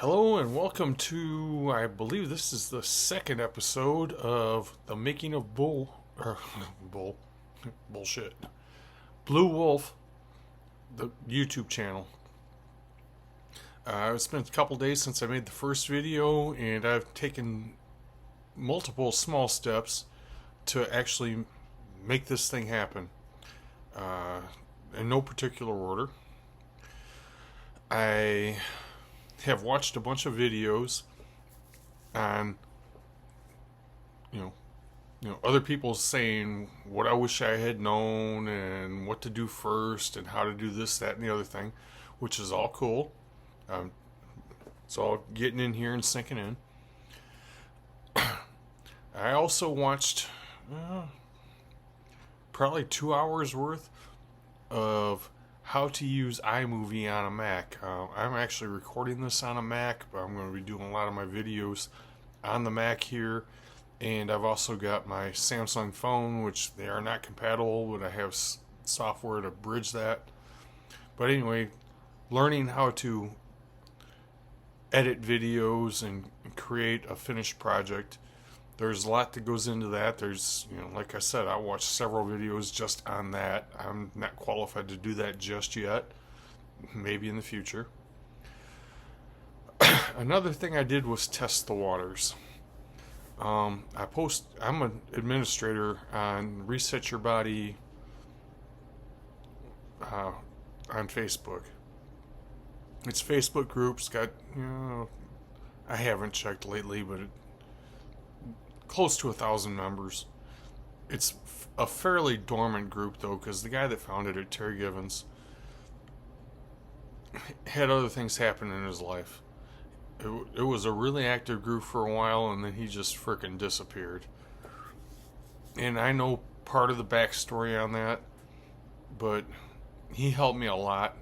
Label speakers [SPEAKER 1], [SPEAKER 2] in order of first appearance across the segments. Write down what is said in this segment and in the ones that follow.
[SPEAKER 1] Hello and welcome to, I believe this is the second episode of the Making of Bullshit, Blue Wolf, the YouTube channel. It's been a couple days since I made the first video, and I've taken multiple small steps to actually make this thing happen. In no particular order. I have watched a bunch of videos on other people saying what I wish I had known and what to do first and how to do this, that, and the other thing, which is all cool. It's all getting in here and sinking in. I also watched probably 2 hours worth of how to use iMovie on a Mac. I'm actually recording this on a Mac, but I'm going to be doing a lot of my videos on the Mac here. And I've also got my Samsung phone, which they are not compatible, but I have software to bridge that. But anyway, learning how to edit videos and create a finished project. There's a lot that goes into that. There's, like I said, I watched several videos just on that. I'm not qualified to do that just yet. Maybe in the future. Another thing I did was test the waters. I'm an administrator on Reset Your Body on Facebook. It's Facebook groups. Got, I haven't checked lately, but close to 1,000 members. It's a fairly dormant group, though, because the guy that founded it, Terry Givens, had other things happen in his life. It was a really active group for a while, and then he just frickin' disappeared. And I know part of the backstory on that, but he helped me a lot.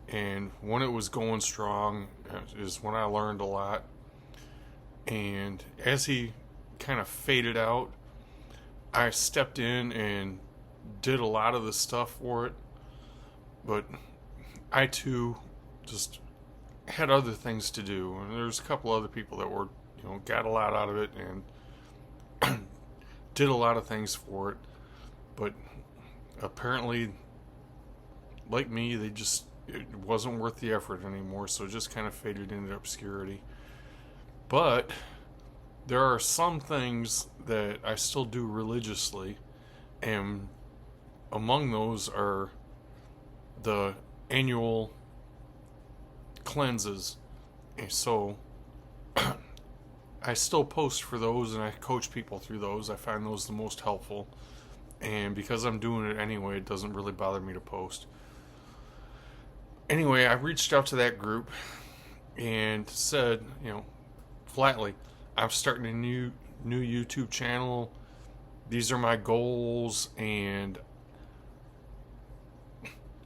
[SPEAKER 1] And when it was going strong is when I learned a lot. And as he kind of faded out, I stepped in and did a lot of the stuff for it, but I too just had other things to do, and there's a couple other people that were got a lot out of it and did a lot of things for it, but apparently, like me, it wasn't worth the effort anymore, so it just kind of faded into obscurity. But there are some things that I still do religiously, and among those are the annual cleanses. And so I still post for those, and I coach people through those. I find those the most helpful, and because I'm doing it anyway, it doesn't really bother me to post. Anyway, I reached out to that group and said, flatly, I'm starting a new YouTube channel. These are my goals, and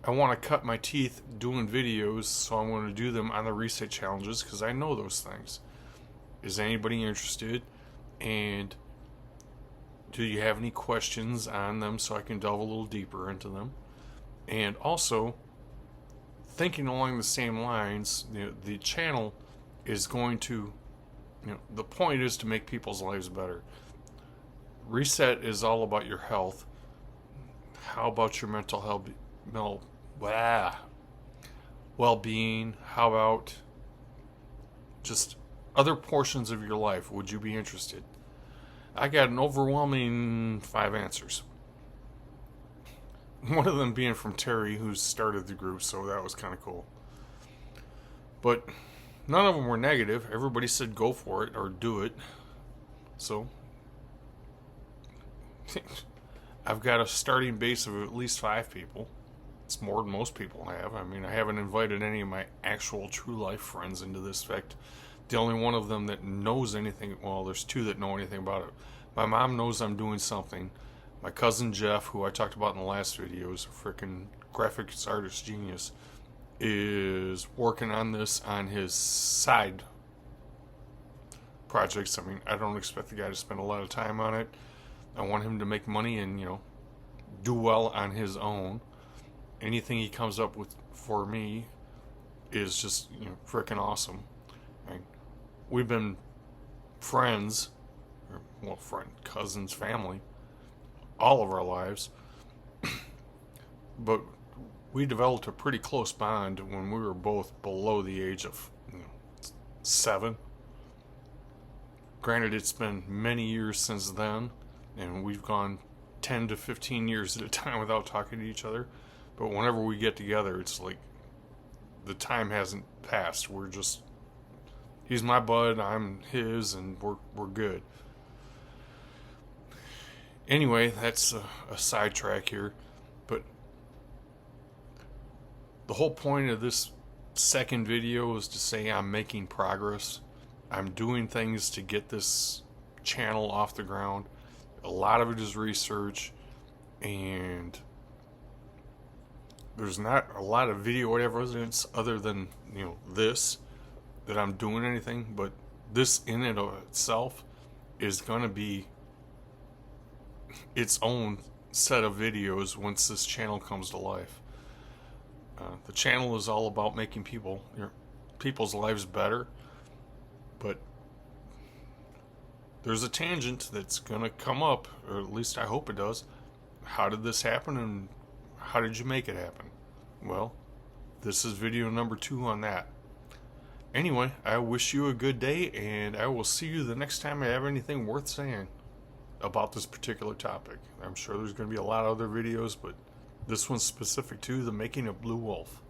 [SPEAKER 1] I want to cut my teeth doing videos, so I'm going to do them on the reset challenges because I know those things. Is anybody interested? And do you have any questions on them so I can delve a little deeper into them? And also, thinking along the same lines, the channel is going to, the point is to make people's lives better. Reset is all about your health. How about your mental health, well-being? How about just other portions of your life? Would you be interested? I got an overwhelming 5 answers. One of them being from Terry, who started the group, so that was kind of cool. But none of them were negative. Everybody said go for it or do it. So I've got a starting base of at least 5 people. It's more than most people have. I mean, I haven't invited any of my actual true life friends into this. In fact, the only one of them that knows anything, well, there's 2 that know anything about it. My mom knows I'm doing something. My cousin Jeff, who I talked about in the last video, is a freaking graphics artist genius, is working on this on his side projects. I mean, I don't expect the guy to spend a lot of time on it. I want him to make money and, do well on his own. Anything he comes up with for me is just, freaking awesome. Right? We've been friends, cousins, family, all of our lives, but we developed a pretty close bond when we were both below the age of 7. Granted, it's been many years since then, and we've gone 10 to 15 years at a time without talking to each other. But whenever we get together, it's like the time hasn't passed. We're just, he's my bud, I'm his, and we're good. Anyway, that's a sidetrack here. But the whole point of this second video is to say I'm making progress. I'm doing things to get this channel off the ground. A lot of it is research, and there's not a lot of video evidence other than, this, that I'm doing anything, but this in and of itself is going to be its own set of videos once this channel comes to life. The channel is all about making people's lives better, but there's a tangent that's going to come up, or at least I hope it does. How did this happen, and how did you make it happen? Well, this is video number 2 on that. Anyway, I wish you a good day, and I will see you the next time I have anything worth saying about this particular topic. I'm sure there's going to be a lot of other videos, but this one's specific to the making of Blue Wolf.